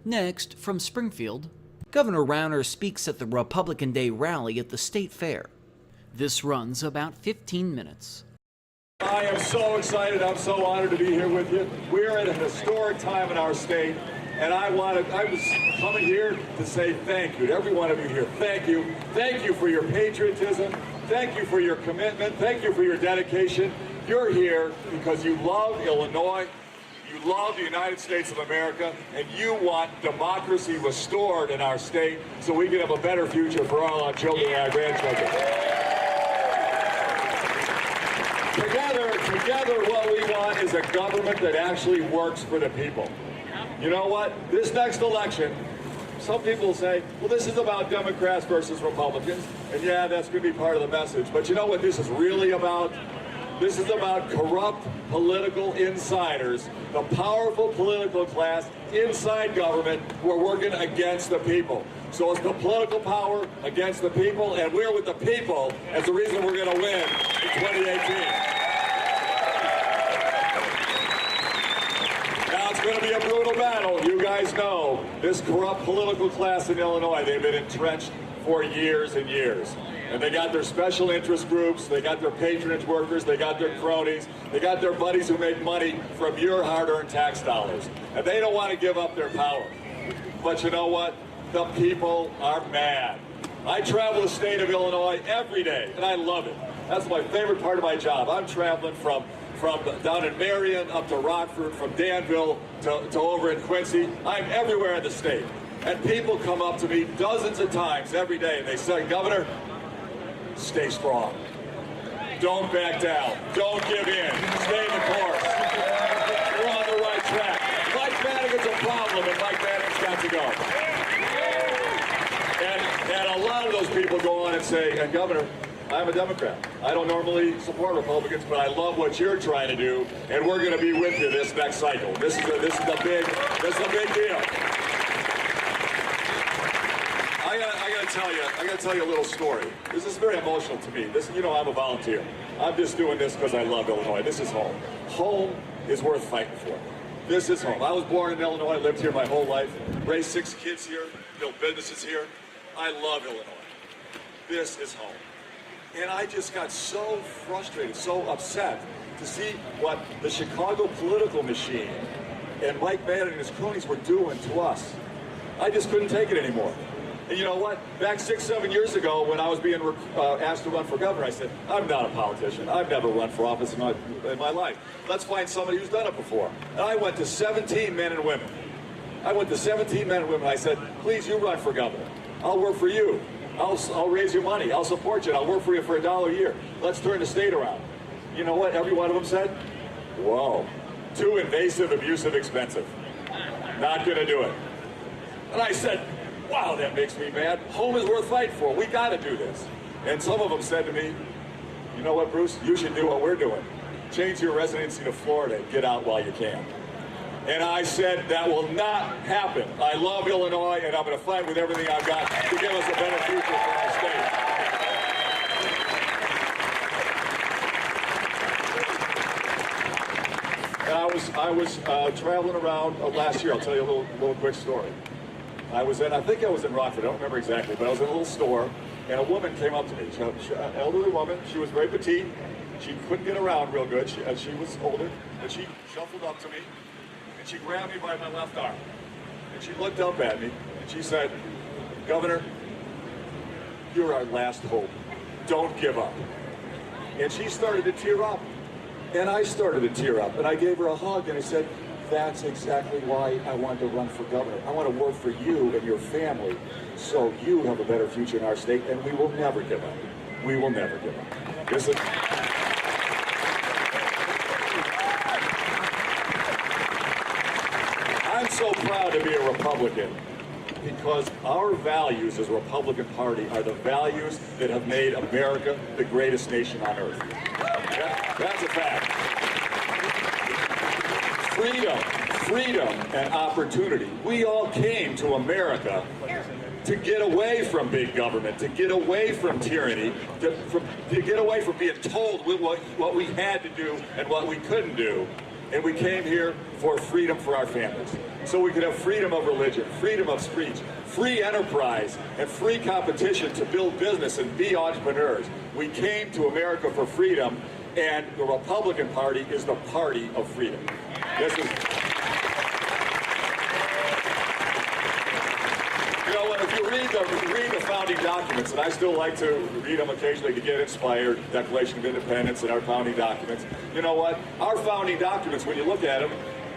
Next, from Springfield, Governor Rauner speaks at the Republican Day rally at the State Fair. This runs about 15 minutes. I am so excited. I'm so honored to be here with you. We're at a historic time in our state, and I was coming here to say thank you to every one of you here. Thank you. Thank you for your patriotism. Thank you for your commitment. Thank you for your dedication. You're here because you love Illinois, you love the United States of America, and you want democracy restored in our state so we can have a better future for all our children and our grandchildren. Together, what we want is a government that actually works for the people. You know what? This next election, some people say, well, this is about Democrats versus Republicans, and yeah, that's going to be part of the message. But you know what this is really about? This is about corrupt political insiders, the powerful political class inside government who are working against the people. So it's the political power against the people, and we're with the people as the reason we're going to win in 2018. It's going to be a brutal battle. You guys know this corrupt political class in Illinois, they've been entrenched for years and years. And they got their special interest groups, they got their patronage workers, they got their cronies, they got their buddies who make money from your hard-earned tax dollars. And they don't want to give up their power. But you know what? The people are mad. I travel the state of Illinois every day, and I love it. That's my favorite part of my job. I'm traveling from down in Marion up to Rockford, from Danville to over in Quincy. I'm everywhere in the state. And people come up to me dozens of times every day and they say, Governor, stay strong. Don't back down. Don't give in. Stay the course. We're on the right track. Mike Madigan's a problem and Mike Madigan's got to go. And a lot of those people go on and say, and Governor, I'm a Democrat. I don't normally support Republicans, but I love what you're trying to do, and we're going to be with you this next cycle. This is a big deal. I got to tell you a little story. This is very emotional to me. I'm a volunteer. I'm just doing this because I love Illinois. This is home. Home is worth fighting for. This is home. I was born in Illinois, lived here my whole life, raised 6 kids here, built businesses here. I love Illinois. This is home. And I just got so frustrated, so upset to see what the Chicago political machine and Mike Madigan and his cronies were doing to us. I just couldn't take it anymore. And you know what? Back 6, 7 years ago when I was being asked to run for governor, I said, I'm not a politician. I've never run for office in my life. Let's find somebody who's done it before. And I went to 17 men and women. I said, please, you run for governor. I'll work for you. I'll raise your money. I'll support you. I'll work for you for $1 a year. Let's turn the state around. You know what? Every one of them said, whoa, too invasive, abusive, expensive. Not going to do it. And I said, wow, that makes me mad. Home is worth fighting for. We got to do this. And some of them said to me, you know what, Bruce? You should do what we're doing. Change your residency to Florida and get out while you can. And I said, that will not happen. I love Illinois, and I'm going to fight with everything I've got to give us a better future for our state. And I was traveling around last year. I'll tell you a little quick story. I think I was in Rockford. I don't remember exactly, but I was in a little store, and a woman came up to me. An elderly woman. She was very petite. She couldn't get around real good. She was older, but she shuffled up to me. And she grabbed me by my left arm, and she looked up at me, and she said, Governor, you're our last hope. Don't give up. And she started to tear up, and I started to tear up, and I gave her a hug, and I said, that's exactly why I wanted to run for governor. I want to work for you and your family so you have a better future in our state, and we will never give up. We will never give up. Listen. I'm so proud to be a Republican because our values as a Republican Party are the values that have made America the greatest nation on earth. That's a fact. Freedom and opportunity. We all came to America to get away from big government, to get away from tyranny, to get away from being told what we had to do and what we couldn't do. And we came here for freedom for our families. so we could have freedom of religion, freedom of speech, free enterprise, and free competition to build business and be entrepreneurs. We came to America for freedom, and the Republican Party is the party of freedom. This is... You know, if you read the founding documents, and I still like to read them occasionally to get inspired, Declaration of Independence and our founding documents, you know what? Our founding documents, when you look at them,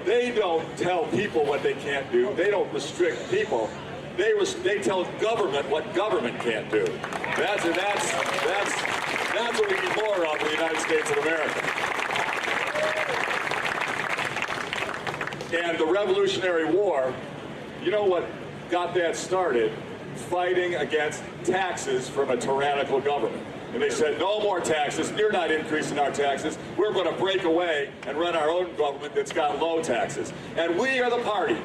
they don't tell people what they can't do. They don't restrict people. They tell government what government can't do. That's what we need more of in the United States of America. And the Revolutionary War, you know what got that started? Fighting against taxes from a tyrannical government. And they said, no more taxes, you're not increasing our taxes, we're going to break away and run our own government that's got low taxes. And we are the party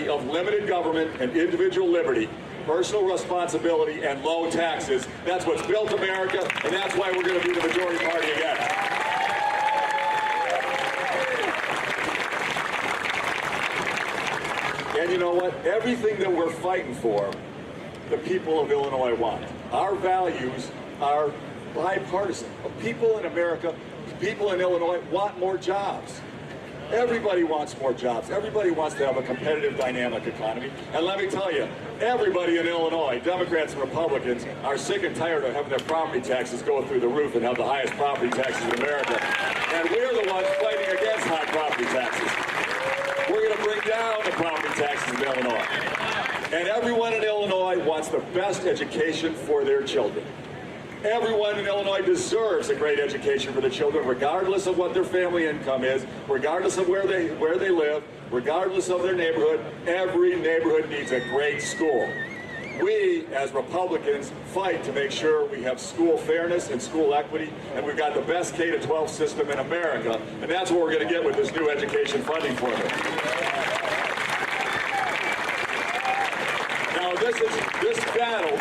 of limited government and individual liberty, personal responsibility and low taxes. That's what's built America, and that's why we're going to be the majority party again. And you know what? Everything that we're fighting for, the people of Illinois want. Our values are bipartisan. People in America, people in Illinois want more jobs. Everybody wants more jobs. Everybody wants to have a competitive, dynamic economy. And let me tell you, everybody in Illinois, Democrats and Republicans, are sick and tired of having their property taxes go through the roof and have the highest property taxes in America. And we're the ones fighting against high property taxes. We're going to bring down the property taxes in Illinois. And everyone in Illinois wants the best education for their children. Everyone in Illinois deserves a great education for their children, regardless of what their family income is, regardless of where they live, regardless of their neighborhood. Every neighborhood needs a great school. We, as Republicans, fight to make sure we have school fairness and school equity, and we've got the best K-12 system in America, and that's what we're going to get with this new education funding formula. Now,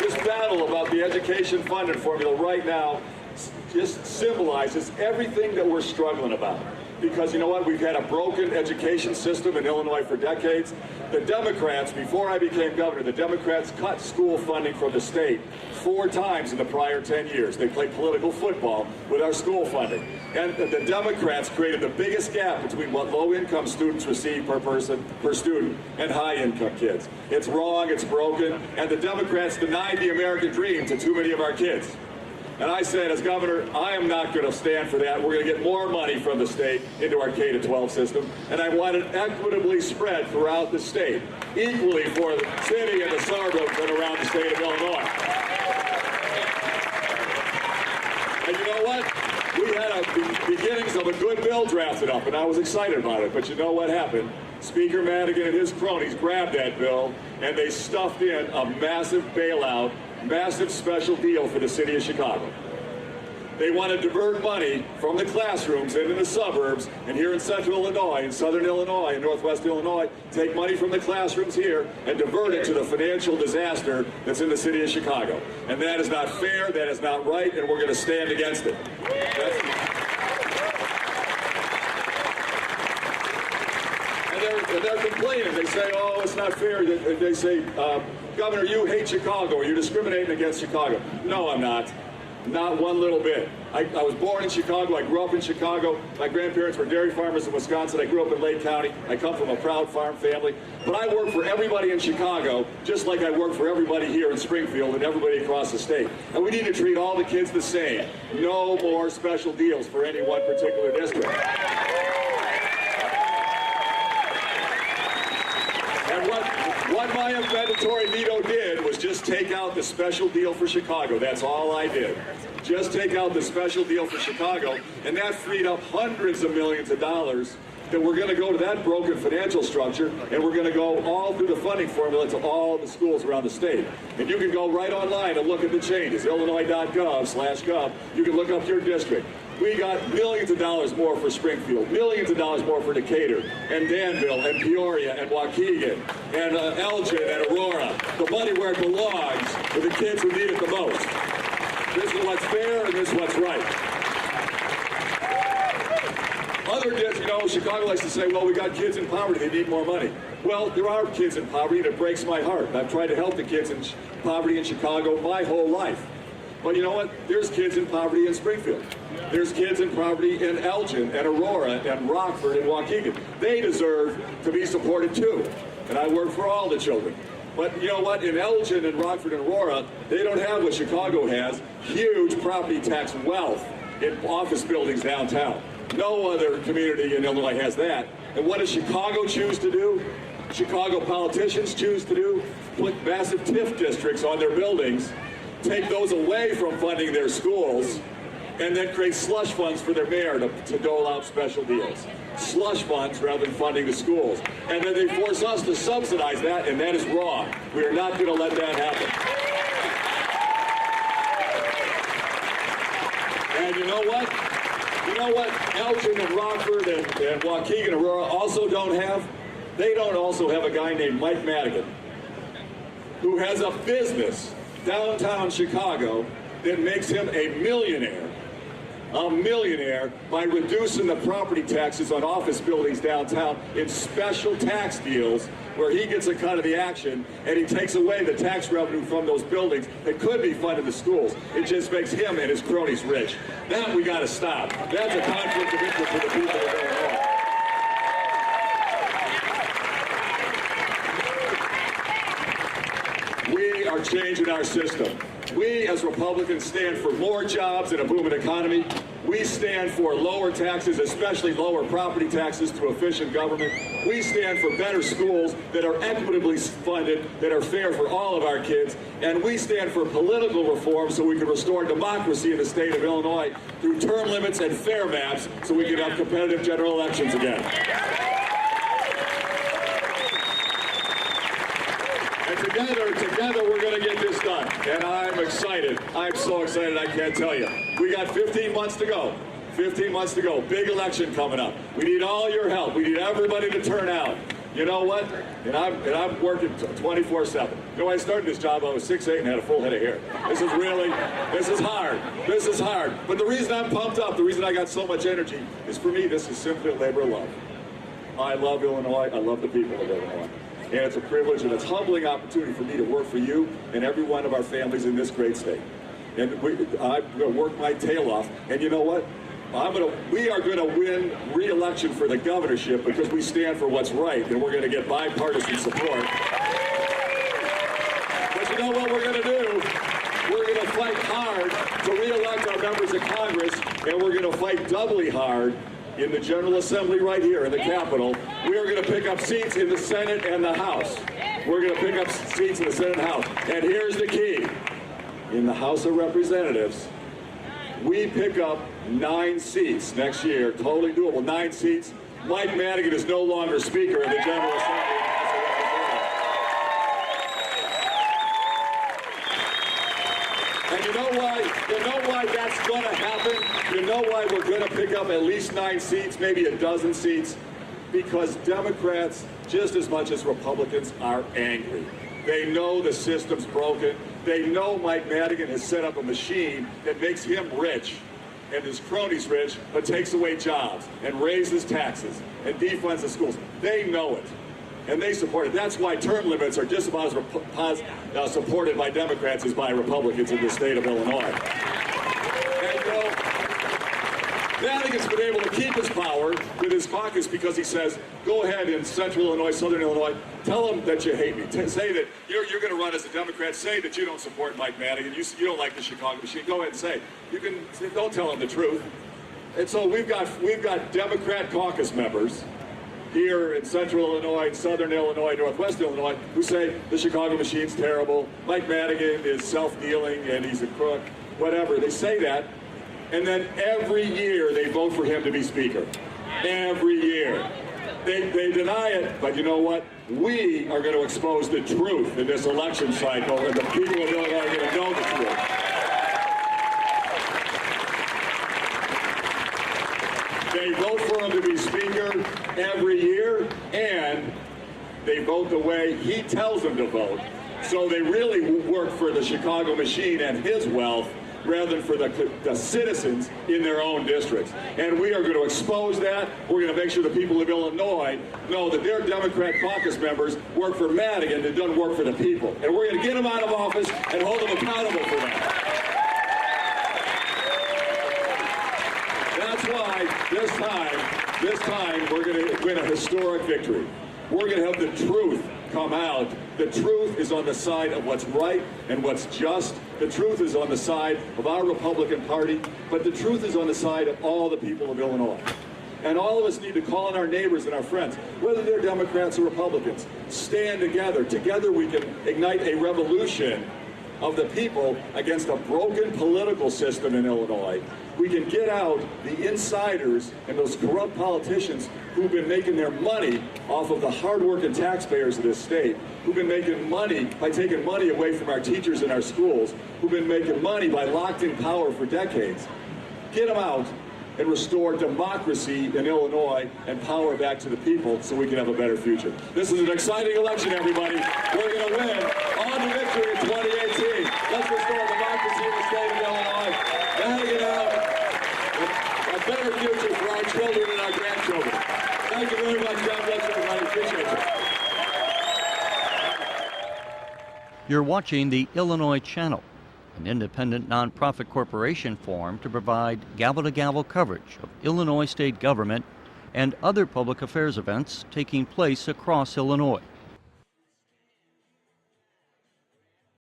this battle about the education funding formula right now just symbolizes everything that we're struggling about. Because you know what? We've had a broken education system in Illinois for decades. The Democrats, before I became governor, the Democrats cut school funding from the state 4 times in the prior 10 years. They played political football with our school funding. And the Democrats created the biggest gap between what low-income students receive per student and high-income kids. It's wrong, it's broken, and the Democrats denied the American dream to too many of our kids. And I said, as governor, I am not going to stand for that. We're going to get more money from the state into our K-12 system, and I want it equitably spread throughout the state, equally for the city and the suburbs and around the state of Illinois. And you know what? We had the beginnings of a good bill drafted up, and I was excited about it. But you know what happened? Speaker Madigan and his cronies grabbed that bill, and they stuffed in a massive bailout, massive special deal for the city of Chicago. They want to divert money from the classrooms into the suburbs, and here in central Illinois, in southern Illinois, and northwest Illinois, take money from the classrooms here and divert it to the financial disaster that's in the city of Chicago. And that is not fair, that is not right, and we're going to stand against it. And they're complaining. They say, oh, it's not fair. They say, Governor, you hate Chicago, or you're discriminating against Chicago. No, I'm not. Not one little bit. I was born in Chicago. I grew up in Chicago. My grandparents were dairy farmers in Wisconsin. I grew up in Lake County. I come from a proud farm family. But I work for everybody in Chicago, just like I work for everybody here in Springfield and everybody across the state. And we need to treat all the kids the same. No more special deals for any one particular district. And what my mandatory veto did was just take out the special deal for Chicago. That's all I did. Just take out the special deal for Chicago, and that freed up hundreds of millions of dollars that we're going to go to that broken financial structure, and we're going to go all through the funding formula to all the schools around the state. And you can go right online and look at the changes, illinois.gov/gov. You can look up your district. We got millions of dollars more for Springfield, millions of dollars more for Decatur, and Danville, and Peoria, and Waukegan, and Elgin, and Aurora. The money where it belongs for the kids who need it the most. This is what's fair, and this is what's right. Other kids, you know, Chicago likes to say, well, we got kids in poverty, they need more money. Well, there are kids in poverty, and it breaks my heart. I've tried to help the kids in poverty in Chicago my whole life. But you know what? There's kids in poverty in Springfield. There's kids in poverty in Elgin and Aurora and Rockford and Waukegan. They deserve to be supported too. And I work for all the children. But you know what? In Elgin and Rockford and Aurora, they don't have what Chicago has, huge property tax wealth in office buildings downtown. No other community in Illinois has that. And what does Chicago choose to do? Chicago politicians choose to do? Put massive TIF districts on their buildings, take those away from funding their schools, and then create slush funds for their mayor to dole out special deals. Slush funds rather than funding the schools. And then they force us to subsidize that, and that is wrong. We are not going to let that happen. And you know what? You know what Elgin and Rockford and Waukegan and Aurora also don't have? They don't also have a guy named Mike Madigan, who has a business downtown Chicago that makes him a millionaire by reducing the property taxes on office buildings downtown in special tax deals where he gets a cut of the action and he takes away the tax revenue from those buildings that could be funded to schools. It just makes him and his cronies rich. That we got to stop. That's a conflict of interest for the people of Illinois. We are changing our system. We, as Republicans, stand for more jobs and a booming economy. We stand for lower taxes, especially lower property taxes, through efficient government. We stand for better schools that are equitably funded, that are fair for all of our kids. And we stand for political reform so we can restore democracy in the state of Illinois through term limits and fair maps so we can have competitive general elections again. Together we're going to get this done. And I'm excited. I'm so excited I can't tell you. We got 15 months to go. 15 months to go. Big election coming up. We need all your help. We need everybody to turn out. You know what? And I'm working 24/7. You know, when I started this job, I was 6'8" and had a full head of hair. This is hard. This is hard. But the reason I'm pumped up, the reason I got so much energy, is for me, this is simply a labor of love. I love Illinois. I love the people of Illinois. And it's a privilege and it's a humbling opportunity for me to work for you and every one of our families in this great state. And I'm going to work my tail off. And you know what? We are going to win re-election for the governorship because we stand for what's right, and we're going to get bipartisan support. But you know what we're going to do? We're going to fight hard to re-elect our members of Congress, and we're going to fight doubly hard in the General Assembly right here in the Capitol. We are going to pick up seats in the Senate and the House. We're going to pick up seats in the Senate and House. And here's the key. In the House of Representatives, we pick up 9 seats next year, totally doable, 9 seats. Mike Madigan is no longer Speaker of the General Assembly. And you know why that's going to happen? You know why we're going to pick up at least 9 seats, maybe a dozen seats? Because Democrats, just as much as Republicans, are angry. They know the system's broken. They know Mike Madigan has set up a machine that makes him rich and his cronies rich, but takes away jobs and raises taxes and defunds the schools. They know it, and they support it. That's why term limits are just about as supported by Democrats as by Republicans in the state of Illinois. And you know, Madigan's been able to keep his power with his caucus because he says, go ahead in central Illinois, southern Illinois, tell them that you hate me. Say that you're going to run as a Democrat. Say that you don't support Mike Madigan. You don't like the Chicago machine. Go ahead and say. Don't tell them the truth. And so we've got Democrat caucus members here in central Illinois, southern Illinois, northwest Illinois, who say the Chicago machine's terrible, Mike Madigan is self-dealing and he's a crook, whatever. They say that, and then every year they vote for him to be Speaker. Every year. They deny it, but you know what? We are going to expose the truth in this election cycle, and the people of Illinois are going to know the truth. They vote for him to be Speaker every year, and they vote the way he tells them to vote. So they really work for the Chicago machine and his wealth rather than for the citizens in their own districts. And we are going to expose that. We're going to make sure the people of Illinois know that their Democrat caucus members work for Madigan that doesn't work for the people. And we're going to get them out of office and hold them accountable for that. That's why this time we're going to win a historic victory. We're going to have the truth come out. The truth is on the side of what's right and what's just. The truth is on the side of our Republican Party, but the truth is on the side of all the people of Illinois. And all of us need to call on our neighbors and our friends, whether they're Democrats or Republicans. Stand together. Together we can ignite a revolution of the people against a broken political system in Illinois. We can get out the insiders and those corrupt politicians who've been making their money off of the hardworking taxpayers of this state, who've been making money by taking money away from our teachers and our schools, who've been making money by locked-in power for decades. Get them out and restore democracy in Illinois and power back to the people so we can have a better future. This is an exciting election, everybody. We're going to win on to victory in 2018. Let's restore democracy in the state of Illinois. Madigan out. A better future for our children and our grandchildren. Thank you very much. God bless everybody. Appreciate you. You're watching the Illinois Channel, an independent nonprofit corporation formed to provide gavel-to-gavel coverage of Illinois state government and other public affairs events taking place across Illinois.